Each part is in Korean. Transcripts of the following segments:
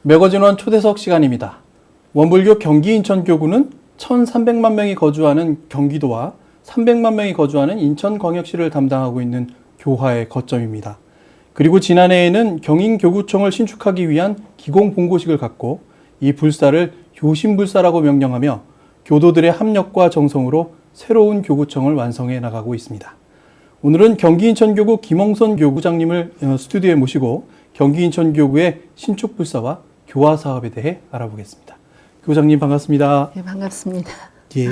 매거진원 초대석 시간입니다. 원불교 경기 인천교구는 1,300만 명이 거주하는 경기도와 300만 명이 거주하는 인천광역시를 담당하고 있는 교화의 거점입니다. 그리고 지난해에는 경인교구청을 신축하기 위한 기공본고식을 갖고 이 불사를 효신불사라고 명명하며 교도들의 합력과 정성으로 새로운 교구청을 완성해 나가고 있습니다. 오늘은 경기 인천교구 김홍선 교구장님을 스튜디오에 모시고 경기 인천교구의 신축불사와 교화 사업에 대해 알아보겠습니다. 교구장님 반갑습니다. 네, 반갑습니다. 예.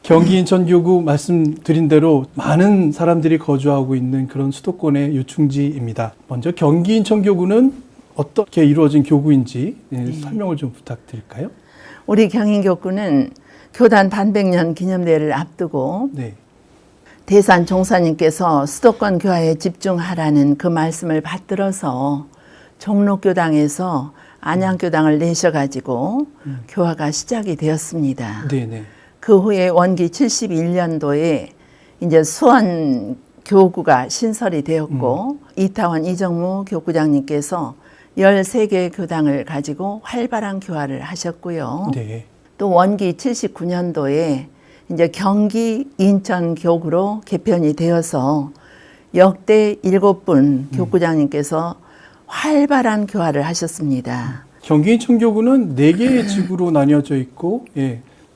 경기 인천교구 말씀드린 대로 많은 사람들이 거주하고 있는 그런 수도권의 요충지입니다. 먼저 경기 인천교구는 어떻게 이루어진 교구인지 설명을 좀 부탁드릴까요? 우리 경인교구는 교단 반백년 기념대회를 앞두고 대산 종사님께서 수도권 교화에 집중하라는 그 말씀을 받들어서 종로교당에서 안양교당을 내셔가지고 교화가 시작이 되었습니다. 네네. 그 후에 원기 71년도에 이제 수원 교구가 신설이 되었고 이타원 이정무 교구장님께서 13개의 교당을 가지고 활발한 교화를 하셨고요. 네. 또 원기 79년도에 이제 경기 인천 교구로 개편이 되어서 역대 7분 교구장님께서 활발한 교화를 하셨습니다. 경기 인천교구는 4개의 지구로 나뉘어져 있고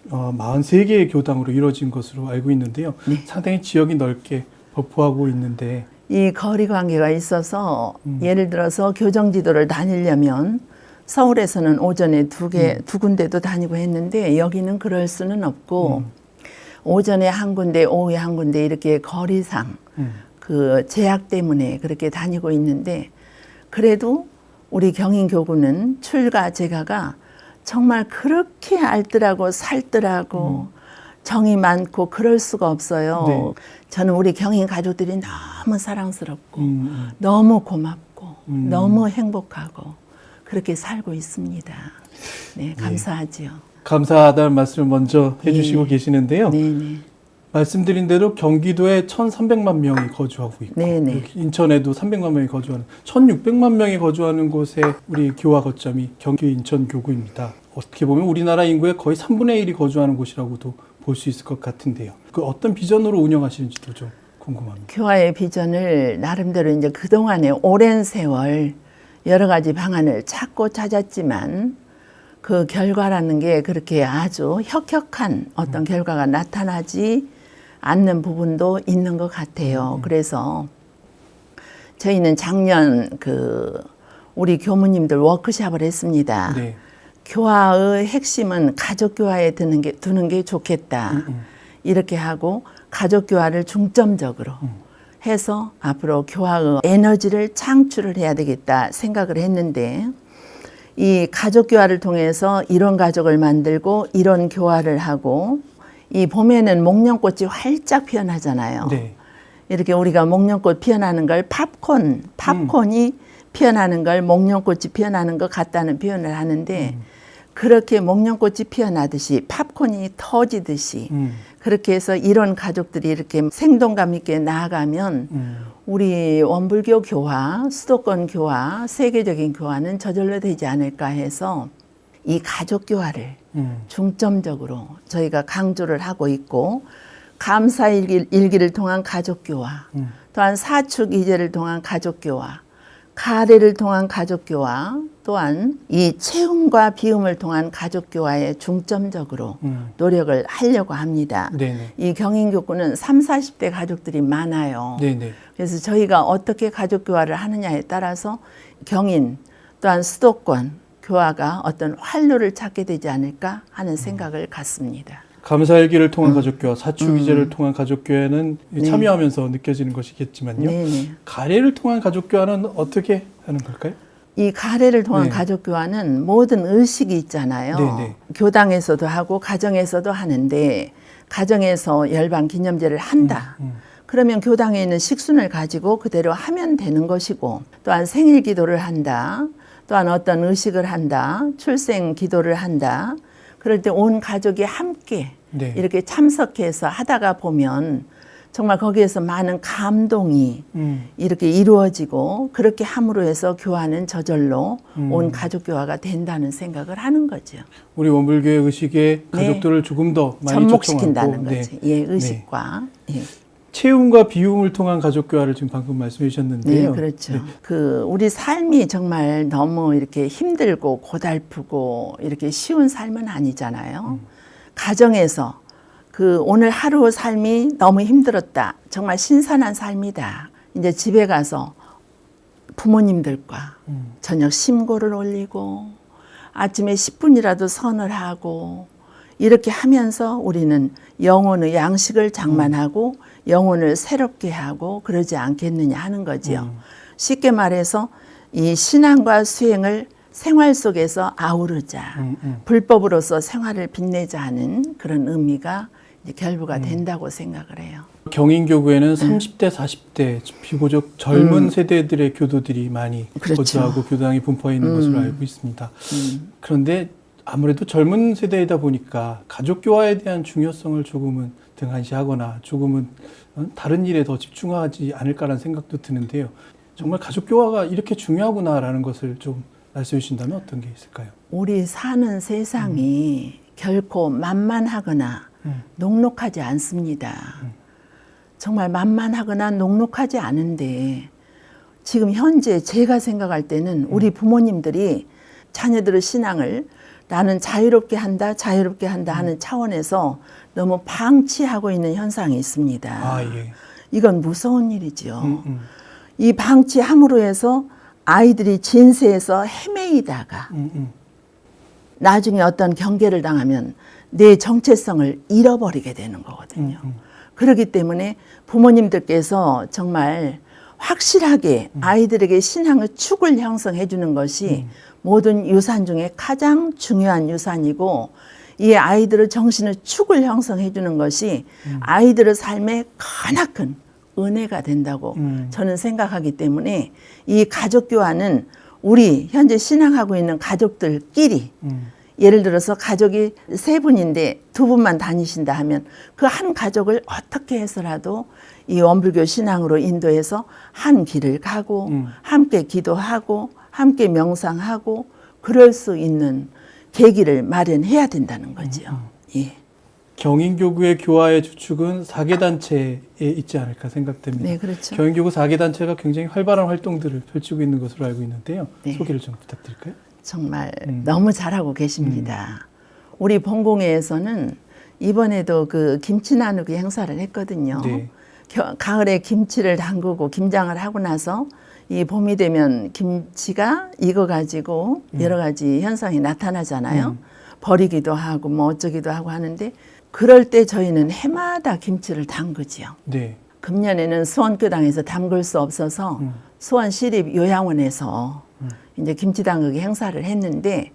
43개의 교당으로 이루어진 것으로 알고 있는데요. 네. 상당히 지역이 넓게 버프하고 있는데 이 거리 관계가 있어서 예를 들어서 교정지도를 다니려면 서울에서는 오전에 두 군데도 다니고 했는데 여기는 그럴 수는 없고 오전에 한 군데, 오후에 한 군데 이렇게 거리상 그 제약 때문에 그렇게 다니고 있는데 그래도 우리 경인교구는 출가 제가가 정말 그렇게 알뜰하고 살뜰하고 정이 많고 그럴 수가 없어요. 네. 저는 우리 경인 가족들이 너무 사랑스럽고 너무 고맙고 너무 행복하고 그렇게 살고 있습니다. 네, 감사하지요. 감사하다는 말씀을 먼저 해주시고 계시는데요. 네네. 말씀드린 대로 경기도에 1,300만 명이 거주하고 있고 네네. 인천에도 300만 명이 거주하는 1,600만 명이 거주하는 곳에 우리 교화 거점이 경기 인천교구입니다. 어떻게 보면 우리나라 인구의 거의 3분의 1이 거주하는 곳이라고도 볼 수 있을 것 같은데요. 그 어떤 비전으로 운영하시는지도 좀 궁금합니다. 교화의 비전을 나름대로 이제 그동안에 오랜 세월 여러 가지 방안을 찾고 찾았지만 그 결과라는 게 그렇게 아주 혁혁한 어떤 결과가 나타나지 않는 부분도 있는 것 같아요. 그래서 저희는 작년 우리 교무님들 워크숍을 했습니다. 네. 교화의 핵심은 가족 교화에 두는 게 좋겠다. 이렇게 하고 가족 교화를 중점적으로 해서 앞으로 교화의 에너지를 창출을 해야 되겠다 생각을 했는데 이 가족 교화를 통해서 이런 가족을 만들고 이런 교화를 하고 이 봄에는 목련꽃이 활짝 피어나잖아요. 네. 이렇게 우리가 목련꽃 피어나는 걸 팝콘이 피어나는 걸 목련꽃이 피어나는 것 같다는 표현을 하는데 그렇게 목련꽃이 피어나듯이 팝콘이 터지듯이 그렇게 해서 이런 가족들이 이렇게 생동감 있게 나아가면 우리 원불교 교화, 수도권 교화, 세계적인 교화는 저절로 되지 않을까 해서 이 가족 교화를 중점적으로 저희가 강조를 하고 있고 감사일기를 통한 가족 교화, 또한 사축이제를 통한 가족 교화, 가례를 통한 가족 교화, 또한 이 채움과 비움을 통한 가족 교화에 중점적으로 노력을 하려고 합니다. 네네. 이 경인교구는 30, 40대 가족들이 많아요. 네네. 그래서 저희가 어떻게 가족 교화를 하느냐에 따라서 경인 또한 수도권 교화가 어떤 활로를 찾게 되지 않을까 하는 생각을 갖습니다. 감사일기를 통한 가족교화, 사축이제를 통한 가족교회는 참여하면서 느껴지는 것이겠지만요. 네네. 가례를 통한 가족교화는 어떻게 하는 걸까요? 이 가례를 통한 가족교화는 모든 의식이 있잖아요. 네네. 교당에서도 하고 가정에서도 하는데 가정에서 열반기념제를 한다. 그러면 교당에 있는 식순을 가지고 그대로 하면 되는 것이고 또한 생일기도를 한다. 또한 어떤 의식을 한다. 출생기도를 한다. 그럴 때 온 가족이 함께 이렇게 참석해서 하다가 보면 정말 거기에서 많은 감동이 이렇게 이루어지고 그렇게 함으로 해서 교화는 저절로 온 가족 교화가 된다는 생각을 하는 거죠. 우리 원불교의 의식에 가족들을 조금 더 많이 접목시킨다는 초청하고, 거지. 예, 의식과. 예. 채움과 비움을 통한 가족 교화를 지금 방금 말씀해 주셨는데요. 네, 그렇죠. 우리 삶이 정말 너무 이렇게 힘들고 고달프고 이렇게 쉬운 삶은 아니잖아요. 가정에서 오늘 하루 삶이 너무 힘들었다. 정말 신선한 삶이다. 이제 집에 가서 부모님들과 저녁 심고를 올리고 아침에 10분이라도 선을 하고 이렇게 하면서 우리는 영혼의 양식을 장만하고 영혼을 새롭게 하고 그러지 않겠느냐 하는 거지요. 쉽게 말해서 이 신앙과 수행을 생활 속에서 아우르자, 불법으로서 생활을 빛내자 하는 그런 의미가 이제 결부가 된다고 생각을 해요. 경인교구에는 30대, 40대 비교적 젊은 세대들의 교도들이 많이 그렇죠. 거주하고 교당이 분포해 있는 것으로 알고 있습니다. 그런데 아무래도 젊은 세대이다 보니까 가족 교화에 대한 중요성을 조금은 등한시하거나 조금은 다른 일에 더 집중하지 않을까라는 생각도 드는데요. 정말 가족 교화가 이렇게 중요하구나라는 것을 좀 말씀해 주신다면 어떤 게 있을까요? 우리 사는 세상이 결코 만만하거나 녹록하지 않습니다. 정말 만만하거나 녹록하지 않은데 지금 현재 제가 생각할 때는 우리 부모님들이 자녀들의 신앙을 나는 자유롭게 한다 하는 차원에서 너무 방치하고 있는 현상이 있습니다. 아, 예. 이건 무서운 일이죠. 이 방치함으로 해서 아이들이 진세에서 헤매이다가 나중에 어떤 경계를 당하면 내 정체성을 잃어버리게 되는 거거든요. 그렇기 때문에 부모님들께서 정말 확실하게 아이들에게 신앙의 축을 형성해 주는 것이 모든 유산 중에 가장 중요한 유산이고 이 아이들의 정신의 축을 형성해 주는 것이 아이들의 삶에 크나큰 은혜가 된다고 저는 생각하기 때문에 이 가족 교화는 우리 현재 신앙하고 있는 가족들끼리 예를 들어서 가족이 3분인데 2분만 다니신다 하면 그 한 가족을 어떻게 해서라도 이 원불교 신앙으로 인도해서 한 길을 가고 함께 기도하고 함께 명상하고 그럴 수 있는 계기를 마련해야 된다는 거죠. 예. 경인교구의 교화의 주축은 4개단체에 있지 않을까 생각됩니다. 네, 그렇죠. 경인교구 4개단체가 굉장히 활발한 활동들을 펼치고 있는 것으로 알고 있는데요. 네. 소개를 좀 부탁드릴까요? 정말 너무 잘하고 계십니다. 우리 본공회에서는 이번에도 그 김치 나누기 행사를 했거든요. 네. 가을에 김치를 담그고 김장을 하고 나서 이 봄이 되면 김치가 익어가지고 여러 가지 현상이 나타나잖아요. 버리기도 하고 뭐 어쩌기도 하고 하는데 그럴 때 저희는 해마다 김치를 담그지요. 네. 금년에는 수원교당에서 담글 수 없어서 수원시립요양원에서 이제 김치 담그기 행사를 했는데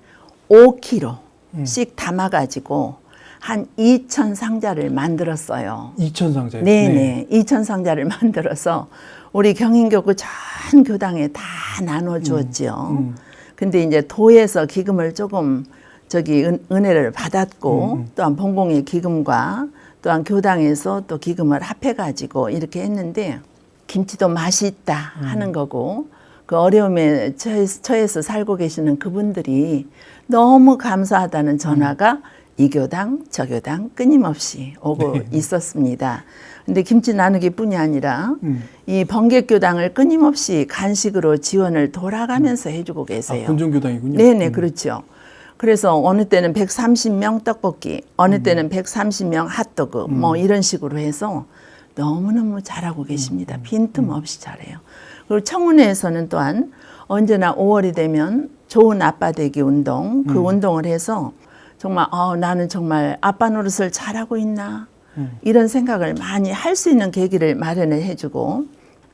5kg씩 담아가지고 한 2,000상자를 만들었어요. 2,000상자요? 네네. 2,000상자를 만들어서 우리 경인교구 전 교당에 다 나눠주었지요. 근데 이제 도에서 기금을 조금 은혜를 받았고 또한 본공의 기금과 또한 교당에서 또 기금을 합해가지고 이렇게 했는데 김치도 맛이 있다 하는 거고 그 어려움에 처해서 살고 계시는 그분들이 너무 감사하다는 전화가 이 교당 저 교당 끊임없이 오고 있었습니다. 근데 김치 나누기뿐이 아니라 이 번개교당을 끊임없이 간식으로 지원을 돌아가면서 해주고 계세요. 아, 본종교당이군요. 네네, 그렇죠. 그래서 어느 때는 130명 떡볶이, 어느 때는 130명 핫도그 뭐 이런 식으로 해서 너무너무 잘하고 계십니다. 빈틈없이 잘해요. 그리고 청운회에서는 또한 언제나 5월이 되면 좋은 아빠 되기 운동, 그 운동을 해서 정말 나는 정말 아빠 노릇을 잘하고 있나 이런 생각을 많이 할 수 있는 계기를 마련을 해주고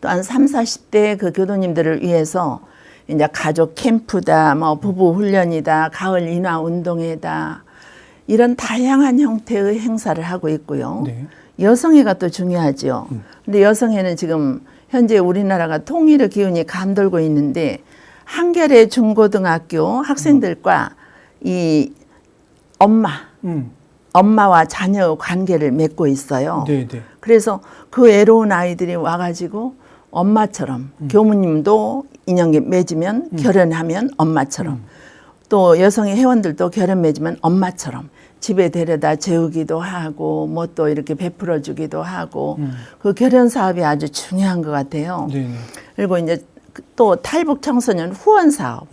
또한 30, 40대 그 교도님들을 위해서 이제 가족 캠프다, 뭐 부부 훈련이다, 가을 인화 운동회다 이런 다양한 형태의 행사를 하고 있고요. 네. 여성회가 또 중요하죠. 근데 여성회는 지금 현재 우리나라가 통일의 기운이 감돌고 있는데 한겨레 중고등학교 학생들과 이 엄마 엄마와 자녀 관계를 맺고 있어요. 네, 네. 그래서 그 외로운 아이들이 와가지고 엄마처럼 교무님도 인연계 맺으면 결혼하면 엄마처럼 또 여성의 회원들도 결혼 맺으면 엄마처럼 집에 데려다 재우기도 하고 뭐 또 이렇게 베풀어 주기도 하고 그 결혼 사업이 아주 중요한 것 같아요. 네, 네. 그리고 이제 또 탈북 청소년 후원 사업.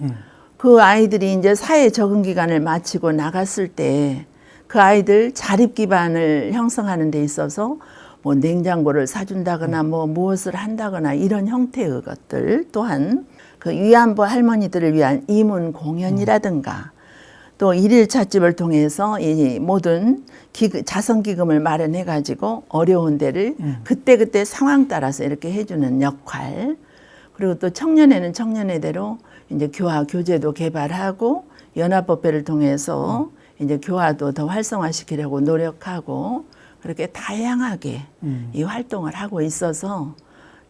그 아이들이 이제 사회 적응 기간을 마치고 나갔을 때 그 아이들 자립 기반을 형성하는 데 있어서 뭐 냉장고를 사준다거나 뭐 무엇을 한다거나 이런 형태의 것들, 또한 그 위안부 할머니들을 위한 이문 공연이라든가 또 일일 찻집을 통해서 이 모든 자선기금을 마련해 가지고 어려운 데를 그때그때 상황 따라서 이렇게 해주는 역할, 그리고 또 청년회는 청년회대로 이제 교화 교제도 개발하고 연합법회를 통해서 이제 교화도 더 활성화시키려고 노력하고 그렇게 다양하게 이 활동을 하고 있어서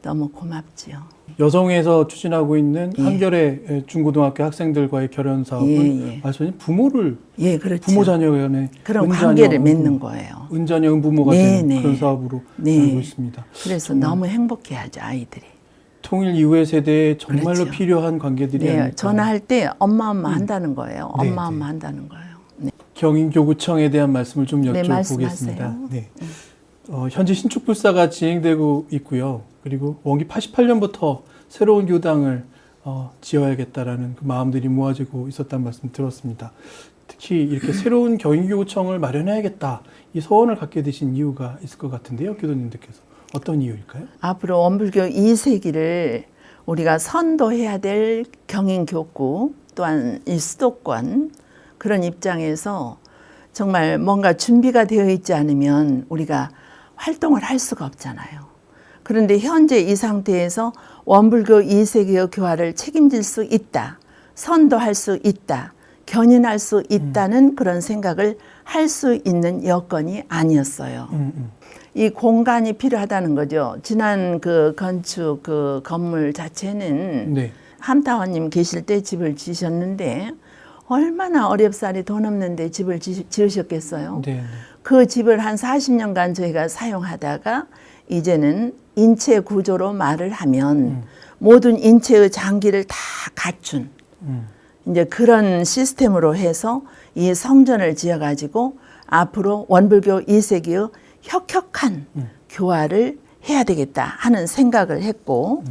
너무 고맙지요. 여성에서 추진하고 있는 예. 한겨레 중고등학교 학생들과의 결혼 사업은 예, 예. 말씀하신 부모를 예, 그렇죠. 부모 자녀 간의 그런 은자녀, 관계를 맺는 거예요. 은자녀 은부모가 네, 되는 네. 그런 사업으로 네. 알고 있습니다. 그래서 너무 행복해하죠, 아이들이. 통일 이후의 세대에 정말로 그렇죠. 필요한 관계들이 네, 아닐까. 전화할 때 엄마 한다는 거예요. 네, 엄마 네. 한다는 거예요. 네. 경인교구청에 대한 말씀을 좀 네, 여쭤보겠습니다. 말씀하세요. 네. 현재 신축불사가 진행되고 있고요. 그리고 원기 88년부터 새로운 교당을 지어야겠다라는 그 마음들이 모아지고 있었다는 말씀 들었습니다. 특히 이렇게 새로운 경인교구청을 마련해야겠다 이 소원을 갖게 되신 이유가 있을 것 같은데요. 교도님들께서 어떤 이유일까요? 앞으로 원불교 2세기를 우리가 선도해야 될 경인교구 또한 이 수도권 그런 입장에서 정말 뭔가 준비가 되어 있지 않으면 우리가 활동을 할 수가 없잖아요. 그런데 현재 이 상태에서 원불교 2세기의 교화를 책임질 수 있다, 선도할 수 있다, 견인할 수 있다는 그런 생각을 할 수 있는 여건이 아니었어요. 이 공간이 필요하다는 거죠. 지난 그 건축 그 건물 자체는 네. 함타원님 계실 때 집을 지으셨는데 얼마나 어렵사리 돈 없는데 집을 지으셨겠어요. 네. 그 집을 한 40년간 저희가 사용하다가 이제는 인체 구조로 말을 하면 모든 인체의 장기를 다 갖춘 이제 그런 시스템으로 해서 이 성전을 지어가지고 앞으로 원불교 2세기의 혁혁한 교화를 해야 되겠다 하는 생각을 했고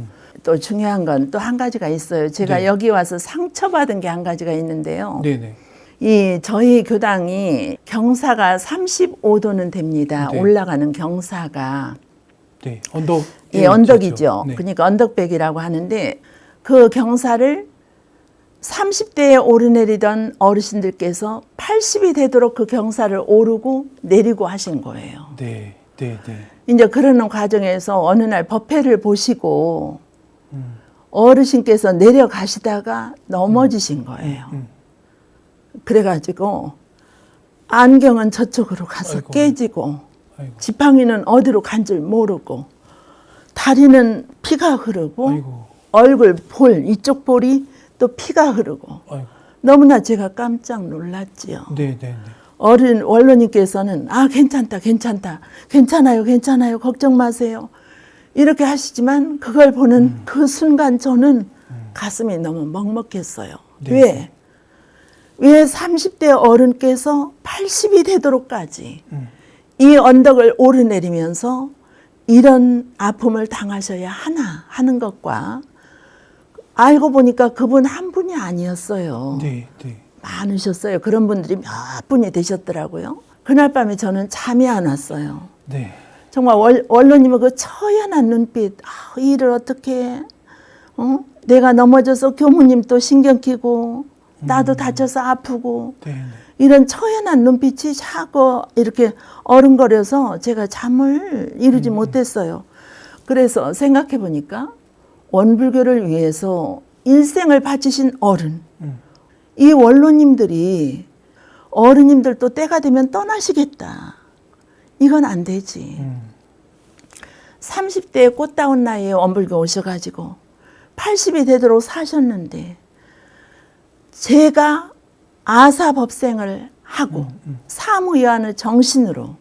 또 중요한 건 또 한 가지가 있어요. 제가 네. 여기 와서 상처받은 게 한 가지가 있는데요. 네네. 이 저희 교당이 경사가 35도는 됩니다. 네. 올라가는 경사가. 네. 언덕. 예, 언덕이죠. 네. 그러니까 언덕백이라고 하는데 그 경사를 30대에 오르내리던 어르신들께서 80이 되도록 그 경사를 오르고 내리고 하신 거예요. 네. 네. 네. 이제 그러는 과정에서 어느 날 법회를 보시고 어르신께서 내려가시다가 넘어지신 거예요. 그래가지고 안경은 저쪽으로 가서 아이고. 깨지고 아이고. 지팡이는 어디로 간 줄 모르고 다리는 피가 흐르고 아이고. 얼굴 볼 이쪽 볼이 또 피가 흐르고 아이고. 너무나 제가 깜짝 놀랐지요. 네. 네. 네. 어른 원로님께서는 괜찮다 괜찮아요 걱정 마세요 이렇게 하시지만 그걸 보는 그 순간 저는 가슴이 너무 먹먹했어요. 네. 왜 30대 어른께서 80이 되도록까지 이 언덕을 오르내리면서 이런 아픔을 당하셔야 하나 하는 것과 알고 보니까 그분 한 분이 아니었어요. 네. 네. 많으셨어요. 그런 분들이 몇 분이 되셨더라고요. 그날 밤에 저는 잠이 안 왔어요. 네. 정말 원로님의 그 처연한 눈빛, 이 일을 어떻게 해? 내가 넘어져서 교무님 또 신경 끼고 나도 다쳐서 아프고 네. 네. 이런 처연한 눈빛이 자꾸 이렇게 어른거려서 제가 잠을 이루지 못했어요. 그래서 생각해 보니까 원불교를 위해서 일생을 바치신 어른, 이 원로님들이 어른님들도 때가 되면 떠나시겠다. 이건 안 되지. 30대에 꽃다운 나이에 원불교 오셔가지고 80이 되도록 사셨는데 제가 아사법생을 하고 사무여하는 정신으로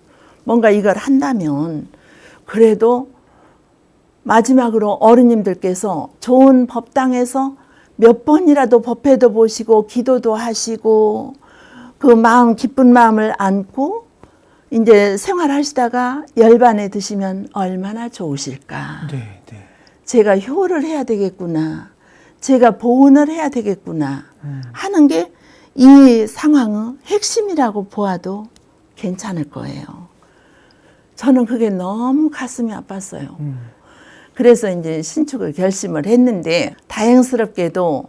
뭔가 이걸 한다면 그래도 마지막으로 어른님들께서 좋은 법당에서 몇 번이라도 법회도 보시고 기도도 하시고 그 마음 기쁜 마음을 안고 이제 생활하시다가 열반에 드시면 얼마나 좋으실까. 네, 네. 제가 효를 해야 되겠구나. 제가 보은을 해야 되겠구나 하는 게 이 상황의 핵심이라고 보아도 괜찮을 거예요. 저는 그게 너무 가슴이 아팠어요. 그래서 이제 신축을 결심을 했는데 다행스럽게도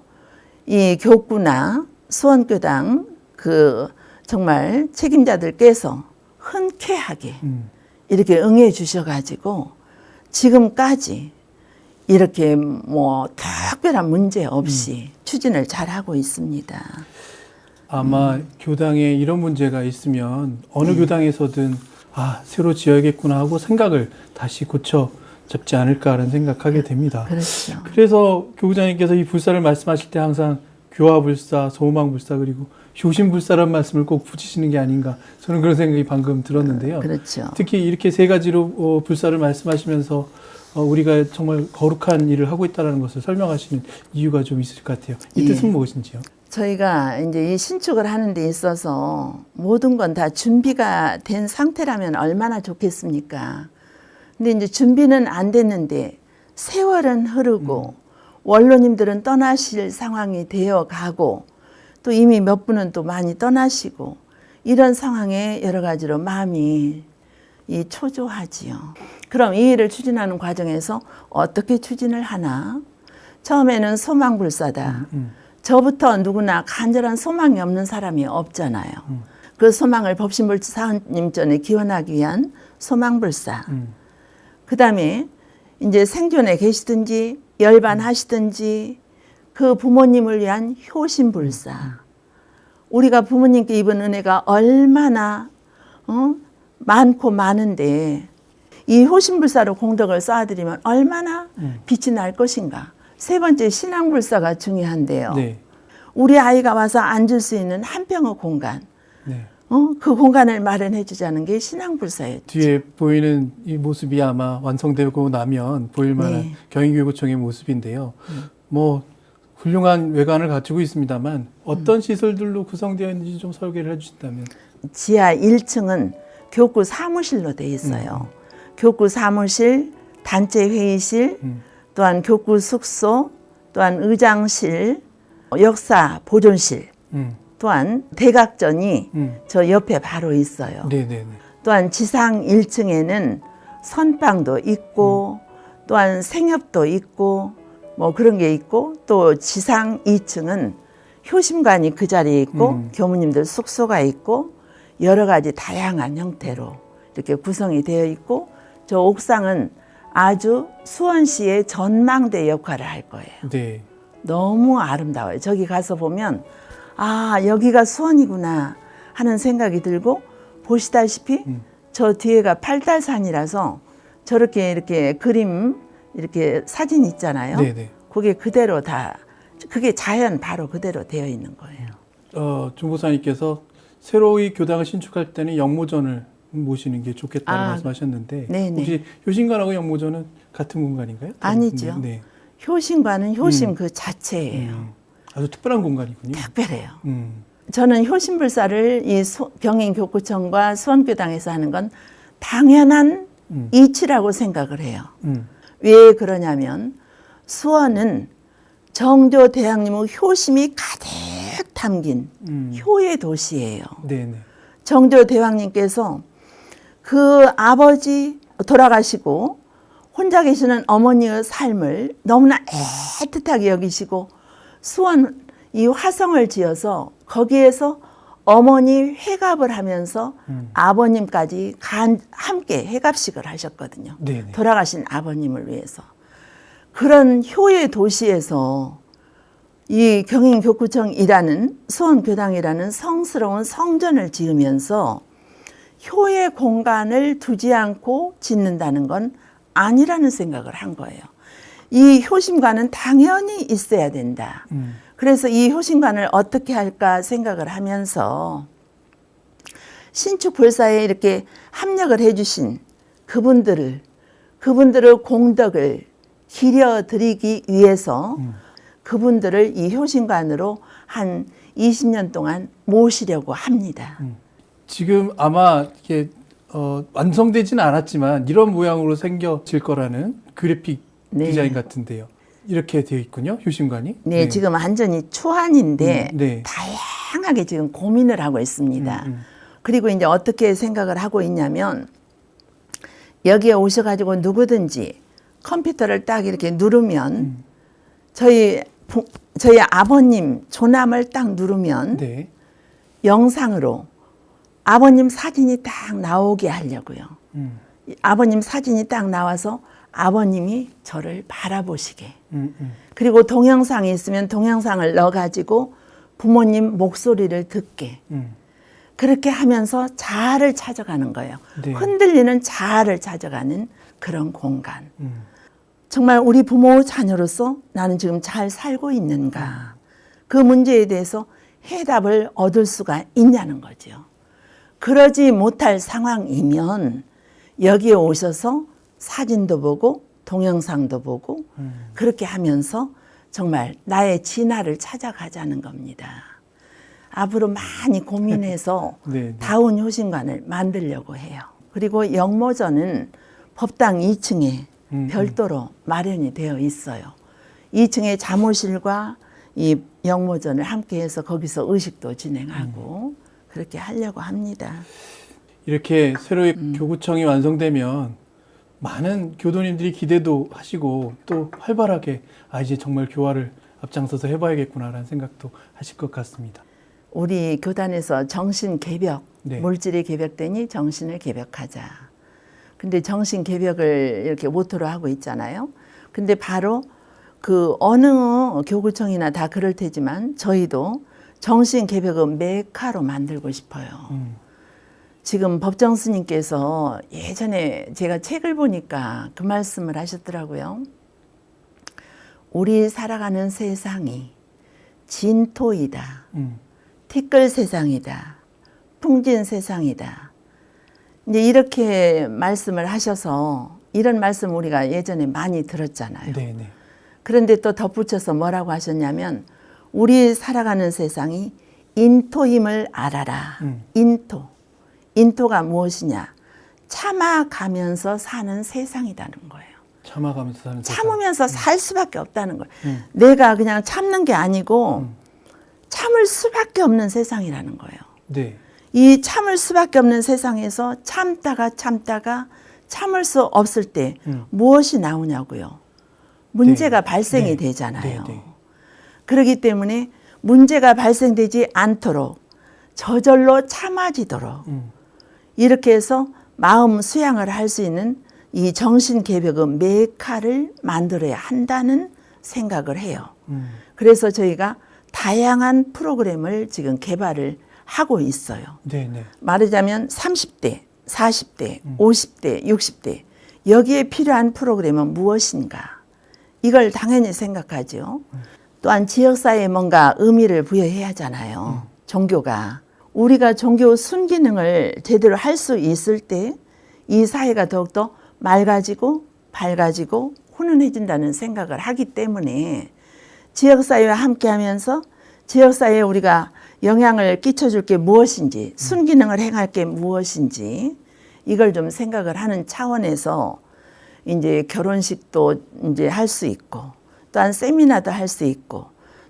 이 교구나 수원교당 그 정말 책임자들께서 흔쾌하게 이렇게 응해 주셔가지고 지금까지 이렇게 뭐 특별한 문제 없이 추진을 잘 하고 있습니다. 아마 교당에 이런 문제가 있으면 어느 교당에서든 새로 지어야겠구나 하고 생각을 다시 고쳐 잡지 않을까라는 생각하게 됩니다. 그렇죠. 그래서 교구장님께서 이 불사를 말씀하실 때 항상 교화불사, 소망불사 그리고 효신불사라는 말씀을 꼭 붙이시는 게 아닌가 저는 그런 생각이 방금 들었는데요. 그렇죠. 특히 이렇게 세 가지로 불사를 말씀하시면서 우리가 정말 거룩한 일을 하고 있다는 것을 설명하시는 이유가 좀 있을 것 같아요. 이 뜻은 무엇인지요? 저희가 이제 이 신축을 하는 데 있어서 모든 건 다 준비가 된 상태라면 얼마나 좋겠습니까? 근데 이제 준비는 안 됐는데 세월은 흐르고 원로님들은 떠나실 상황이 되어 가고 또 이미 몇 분은 또 많이 떠나시고 이런 상황에 여러 가지로 마음이 초조하지요. 그럼 이 일을 추진하는 과정에서 어떻게 추진을 하나? 처음에는 소망불사다. 저부터 누구나 간절한 소망이 없는 사람이 없잖아요. 그 소망을 법신불사님 전에 기원하기 위한 소망불사. 그 다음에 이제 생존에 계시든지 열반하시든지 그 부모님을 위한 효신불사. 우리가 부모님께 입은 은혜가 얼마나 많고 많은데 이 효신불사로 공덕을 쌓아드리면 얼마나 빛이 날 것인가. 세 번째 신앙불사가 중요한데요. 네. 우리 아이가 와서 앉을 수 있는 한 평의 공간. 네. 그 공간을 마련해 주자는 게 신앙불사였죠. 뒤에 보이는 이 모습이 아마 완성되고 나면 보일 만한 네. 경인교구청의 모습인데요. 뭐 훌륭한 외관을 갖추고 있습니다만 어떤 시설들로 구성되어 있는지 좀 설계를 해주신다면. 지하 1층은 교구 사무실로 되어 있어요. 교구 사무실, 단체 회의실, 또한 교구 숙소, 또한 의장실, 역사 보존실, 또한 대각전이 저 옆에 바로 있어요. 네네네. 또한 지상 1층에는 선방도 있고 또한 생협도 있고 뭐 그런 게 있고 또 지상 2층은 효심관이 그 자리에 있고 교무님들 숙소가 있고 여러 가지 다양한 형태로 이렇게 구성이 되어 있고 저 옥상은 아주 수원시의 전망대 역할을 할 거예요. 네. 너무 아름다워요. 저기 가서 보면 여기가 수원이구나 하는 생각이 들고 보시다시피 저 뒤에가 팔달산이라서 저렇게 이렇게 그림 이렇게 사진 있잖아요. 네네. 그게 그대로 다 그게 자연 바로 그대로 되어 있는 거예요. 중보사님께서 새로이 교당을 신축할 때는 영모전을 모시는 게 좋겠다고 말씀하셨는데 네네. 혹시 효신관하고 영모전은 같은 공간인가요? 아니죠. 네. 효신과는 효심 그 자체예요. 아주 특별한 공간이군요. 특별해요. 음. 저는 효신불사를 이 경인교구청과 수원교당에서 하는 건 당연한 이치라고 생각을 해요. 왜 그러냐면 수원은 정조대왕님의 효심이 가득 담긴 효의 도시예요. 네네. 정조대왕님께서 그 아버지 돌아가시고 혼자 계시는 어머니의 삶을 너무나 애틋하게 여기시고 수원 이 화성을 지어서 거기에서 어머니 회갑을 하면서 아버님까지 함께 회갑식을 하셨거든요. 네네. 돌아가신 아버님을 위해서. 그런 효의 도시에서 이 경인교구청이라는 수원교당이라는 성스러운 성전을 지으면서 효의 공간을 두지 않고 짓는다는 건 아니라는 생각을 한 거예요. 이 효심관은 당연히 있어야 된다. 그래서 이 효심관을 어떻게 할까 생각을 하면서 신축 불사에 이렇게 합력을 해주신 그분들의 공덕을 기려드리기 위해서 그분들을 이 효신관으로 한 20년 동안 모시려고 합니다. 지금 아마 이게 완성되지는 않았지만 이런 모양으로 생겨질 거라는 그래픽 네. 디자인 같은데요. 이렇게 되어 있군요. 효신관이. 네, 지금 완전히 초안인데 네. 다양하게 지금 고민을 하고 있습니다. 그리고 이제 어떻게 생각을 하고 있냐면 여기에 오셔가지고 누구든지 컴퓨터를 딱 이렇게 누르면 저희 아버님 조남을 딱 누르면 네. 영상으로 아버님 사진이 딱 나오게 하려고요. 아버님 사진이 딱 나와서 아버님이 저를 바라보시게. 그리고 동영상이 있으면 동영상을 넣어가지고 부모님 목소리를 듣게. 그렇게 하면서 자아를 찾아가는 거예요. 네. 흔들리는 자아를 찾아가는 그런 공간. 정말 우리 부모 자녀로서 나는 지금 잘 살고 있는가. 그 문제에 대해서 해답을 얻을 수가 있냐는 거죠. 그러지 못할 상황이면 여기에 오셔서 사진도 보고 동영상도 보고 그렇게 하면서 정말 나의 진화를 찾아가자는 겁니다. 앞으로 많이 고민해서 네. 다운 효신관을 만들려고 해요. 그리고 영모전은 법당 2층에 별도로 마련이 되어 있어요. 2층에 자모실과 이 영모전을 함께해서 거기서 의식도 진행하고 그렇게 하려고 합니다. 이렇게 새로이 교구청이 완성되면 많은 교도님들이 기대도 하시고 또 활발하게 이제 정말 교화를 앞장서서 해봐야겠구나라는 생각도 하실 것 같습니다. 우리 교단에서 정신 개벽, 네. 물질이 개벽되니 정신을 개벽하자. 근데 정신 개벽을 이렇게 모토로 하고 있잖아요. 근데 바로 그 어느 교구청이나 다 그럴 테지만 저희도 정신 개벽은 메카로 만들고 싶어요. 지금 법정 스님께서 예전에 제가 책을 보니까 그 말씀을 하셨더라고요. 우리 살아가는 세상이 진토이다. 티끌 세상이다. 풍진 세상이다. 이제 이렇게 말씀을 하셔서 이런 말씀 우리가 예전에 많이 들었잖아요. 네네. 그런데 또 덧붙여서 뭐라고 하셨냐면 우리 살아가는 세상이 인토임을 알아라. 인토. 인토가 무엇이냐? 참아가면서 사는 세상이라는 거예요. 참아가면서 사는 세상. 참으면서 살 수밖에 없다는 거예요. 내가 그냥 참는 게 아니고 참을 수밖에 없는 세상이라는 거예요. 네. 이 참을 수밖에 없는 세상에서 참다가 참을 수 없을 때 무엇이 나오냐고요. 문제가 네. 발생이 네. 되잖아요. 네. 네. 그렇기 때문에 문제가 발생되지 않도록 저절로 참아지도록 이렇게 해서 마음 수양을 할 수 있는 이 정신 개벽의 메카를 만들어야 한다는 생각을 해요. 그래서 저희가 다양한 프로그램을 지금 개발을 하고 있어요. 네네. 말하자면 30대, 40대, 50대, 60대 여기에 필요한 프로그램은 무엇인가? 이걸 당연히 생각하죠. 또한 지역사회에 뭔가 의미를 부여해야 하잖아요. 종교가. 우리가 종교 순기능을 제대로 할 수 있을 때 이 사회가 더욱더 맑아지고 밝아지고 훈훈해진다는 생각을 하기 때문에 지역사회와 함께하면서 지역사회에 우리가 영향을 끼쳐줄 게 무엇인지 순기능을 행할 게 무엇인지 이걸 좀 생각을 하는 차원에서 이제 결혼식도 이제 할 수 있고 또한 세미나도 할 수 있고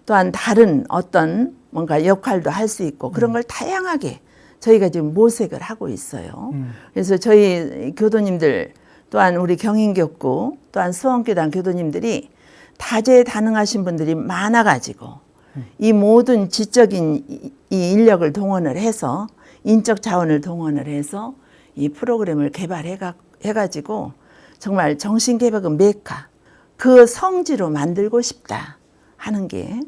또한 다른 어떤 뭔가 역할도 할 수 있고 그런 걸 다양하게 저희가 지금 모색을 하고 있어요. 그래서 저희 교도님들 또한 우리 경인교구 또한 수원교단 교도님들이 다재다능하신 분들이 많아가지고 이 모든 지적인 이 인력을 동원을 해서 인적 자원을 동원을 해서 이 프로그램을 개발해가지고 정말 정신개벽은 메카 그 성지로 만들고 싶다 하는 게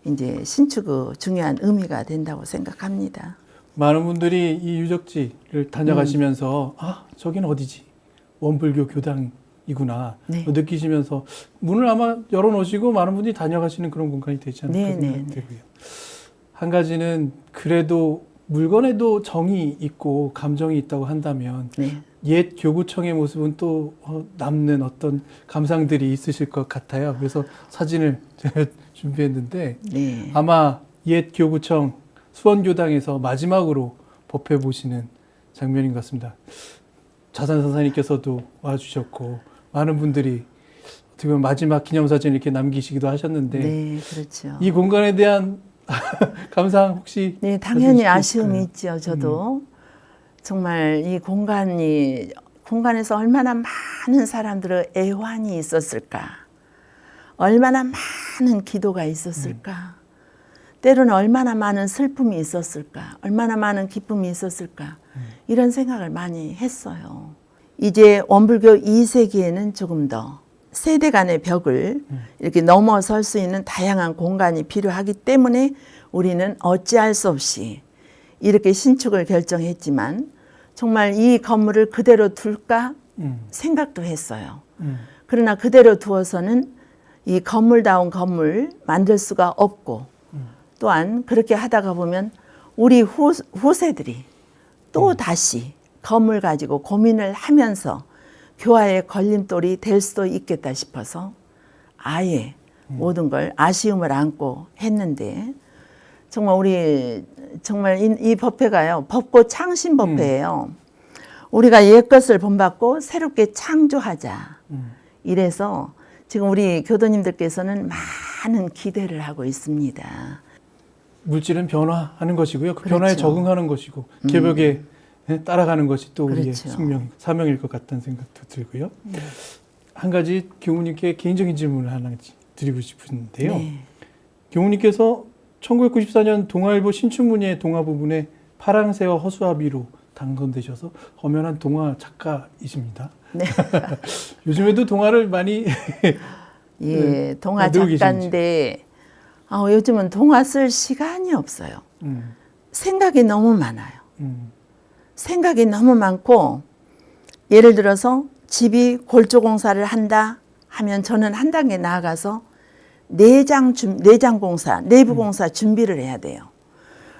이제 신축의 중요한 의미가 된다고 생각합니다. 많은 분들이 이 유적지를 다녀가시면서 저긴 어디지? 원불교 교당이구나 네. 느끼시면서 문을 아마 열어놓으시고 많은 분들이 다녀가시는 그런 공간이 되지 않을까 네, 네, 생각되고요. 한 가지는 그래도 물건에도 정이 있고 감정이 있다고 한다면 네. 옛 교구청의 모습은 또 남는 어떤 감상들이 있으실 것 같아요. 그래서 사진을 제가 준비했는데 네. 아마 옛 교구청 수원교당에서 마지막으로 법회 보시는 장면인 것 같습니다. 자산 선사님께서도 와주셨고 많은 분들이 어떻게 보면 마지막 기념사진을 이렇게 남기시기도 하셨는데 네, 그렇죠. 이 공간에 대한 감상 혹시 네, 당연히 가지실 수 아쉬움이 있을까요? 있죠. 저도 정말 이 공간에서 얼마나 많은 사람들의 애환이 있었을까, 얼마나 많은 기도가 있었을까, 때로는 얼마나 많은 슬픔이 있었을까, 얼마나 많은 기쁨이 있었을까, 이런 생각을 많이 했어요. 이제 원불교 2세기에는 조금 더 세대 간의 벽을 이렇게 넘어설 수 있는 다양한 공간이 필요하기 때문에 우리는 어찌할 수 없이 이렇게 신축을 결정했지만 정말 이 건물을 그대로 둘까 생각도 했어요. 그러나 그대로 두어서는 이 건물다운 건물 만들 수가 없고 또한 그렇게 하다가 보면 우리 후세들이 또 다시 건물 가지고 고민을 하면서 교화의 걸림돌이 될 수도 있겠다 싶어서 아예 모든 걸 아쉬움을 안고 했는데 정말 우리 정말 이 법회가요, 법고 창신 법회예요. 우리가 옛 것을 본받고 새롭게 창조하자. 이래서 지금 우리 교도님들께서는 많은 기대를 하고 있습니다. 물질은 변화하는 것이고요. 그 그렇죠. 변화에 적응하는 것이고 개벽에 따라가는 것이 또 우리의 그렇죠. 숙명, 사명일 것 같다는 생각도 들고요. 한 가지 교무님께 개인적인 질문을 하나 드리고 싶은데요. 네. 교무님께서 1994년 동아일보 신춘문예 동화 부분에 파랑새와 허수아비로 당선되셔서 엄연한 동화 작가이십니다. 네. 요즘에도 동화를 많이 예, 동화 만들고 작가인데 요즘은 동화 쓸 시간이 없어요. 생각이 너무 많아요. 생각이 너무 많고 예를 들어서 집이 골조 공사를 한다 하면 저는 한 단계 나아가서 내장 공사, 내부 공사 준비를 해야 돼요.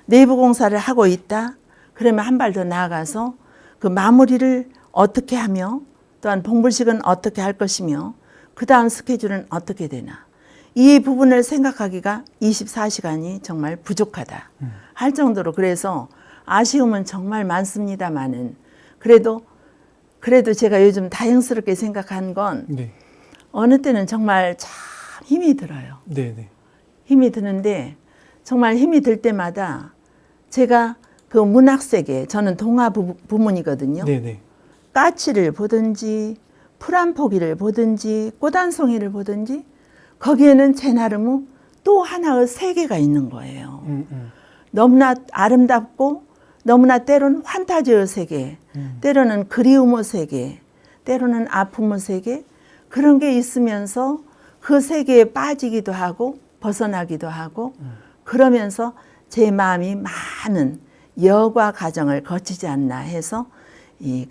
내부 공사를 하고 있다 그러면 한 발 더 나아가서 그 마무리를 어떻게 하며 또한 봉불식은 어떻게 할 것이며 그 다음 스케줄은 어떻게 되나 이 부분을 생각하기가 24시간이 정말 부족하다 할 정도로 그래서 아쉬움은 정말 많습니다만은 그래도 제가 요즘 다행스럽게 생각한 건 네. 어느 때는 정말 참 힘이 들어요. 네. 힘이 드는데 정말 힘이 들 때마다 제가 그 문학세계 저는 동화 부문이거든요. 네. 까치를 보든지 풀 한 포기를 보든지 꽃 한 송이를 보든지 거기에는 제 나름의 또 하나의 세계가 있는 거예요. 너무나 아름답고 너무나 때로는 환타지의 세계, 때로는 그리움의 세계, 때로는 아픔의 세계 그런 게 있으면서 그 세계에 빠지기도 하고 벗어나기도 하고 그러면서 제 마음이 많은 여과 과정을 거치지 않나 해서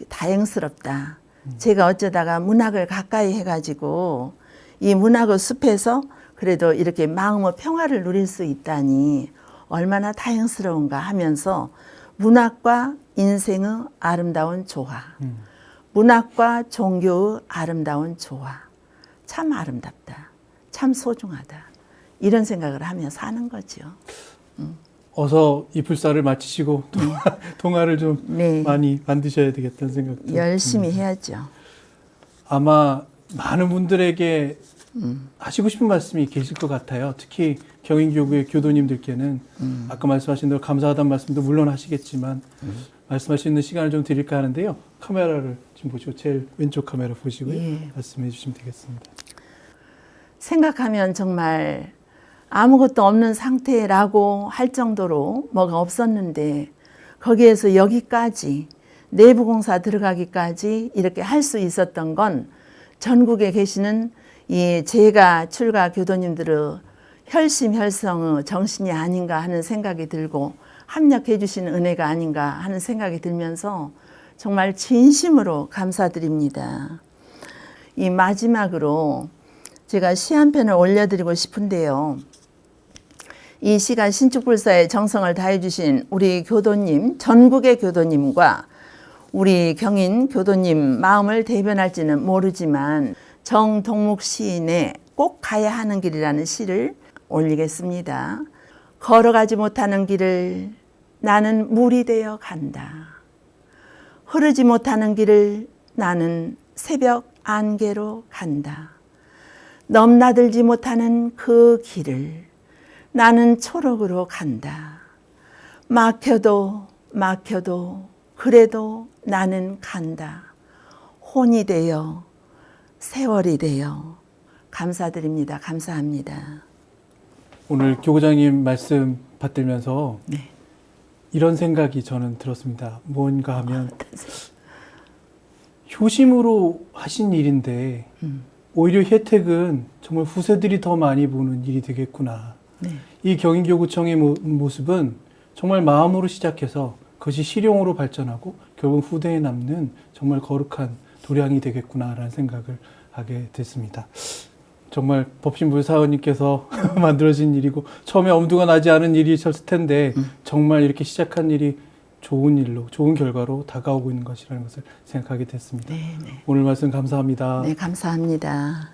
다행스럽다. 제가 어쩌다가 문학을 가까이 해가지고 이 문학의 숲에서 그래도 이렇게 마음의 평화를 누릴 수 있다니 얼마나 다행스러운가 하면서 문학과 인생의 아름다운 조화, 문학과 종교의 아름다운 조화, 참 아름답다, 참 소중하다 이런 생각을 하며 사는 거죠. 어서 이 불사를 마치시고 동화를 좀 네. 많이 만드셔야 되겠다는 생각도 열심히 듭니다. 해야죠. 아마 많은 분들에게 하시고 싶은 말씀이 계실 것 같아요. 특히 경인교구의 교도님들께는 아까 말씀하신 대로 감사하다는 말씀도 물론 하시겠지만 말씀할 수 있는 시간을 좀 드릴까 하는데요. 카메라를 지금 보시고 제일 왼쪽 카메라 보시고요. 예. 말씀해 주시면 되겠습니다. 생각하면 정말 아무것도 없는 상태라고 할 정도로 뭐가 없었는데 거기에서 여기까지 내부 공사 들어가기까지 이렇게 할 수 있었던 건 전국에 계시는 이 제가 출가 교도님들의 혈심혈성의 정신이 아닌가 하는 생각이 들고 합력해 주시는 은혜가 아닌가 하는 생각이 들면서 정말 진심으로 감사드립니다. 이 마지막으로 제가 시 한 편을 올려드리고 싶은데요. 이 시간 신축불사에 정성을 다해주신 우리 교도님, 전국의 교도님과 우리 경인 교도님 마음을 대변할지는 모르지만 정동묵 시인의 꼭 가야 하는 길이라는 시를 올리겠습니다. 걸어가지 못하는 길을 나는 물이 되어 간다. 흐르지 못하는 길을 나는 새벽 안개로 간다. 넘나들지 못하는 그 길을 나는 초록으로 간다. 막혀도 그래도 나는 간다. 혼이 되어 세월이 되어. 감사드립니다. 감사합니다. 오늘 교구장님 말씀 받들면서 네. 이런 생각이 저는 들었습니다. 뭔가 하면 효심으로 하신 일인데 오히려 혜택은 정말 후세들이 더 많이 보는 일이 되겠구나. 네. 이 경인교구청의 모습은 정말 마음으로 시작해서 그것이 실용으로 발전하고 결국 후대에 남는 정말 거룩한 도량이 되겠구나라는 생각을 하게 됐습니다. 정말 법신불사원님께서 만들어진 일이고 처음에 엄두가 나지 않은 일이셨을 텐데 정말 이렇게 시작한 일이 좋은 일로, 좋은 결과로 다가오고 있는 것이라는 것을 생각하게 됐습니다. 네, 네. 오늘 말씀 감사합니다. 네, 감사합니다.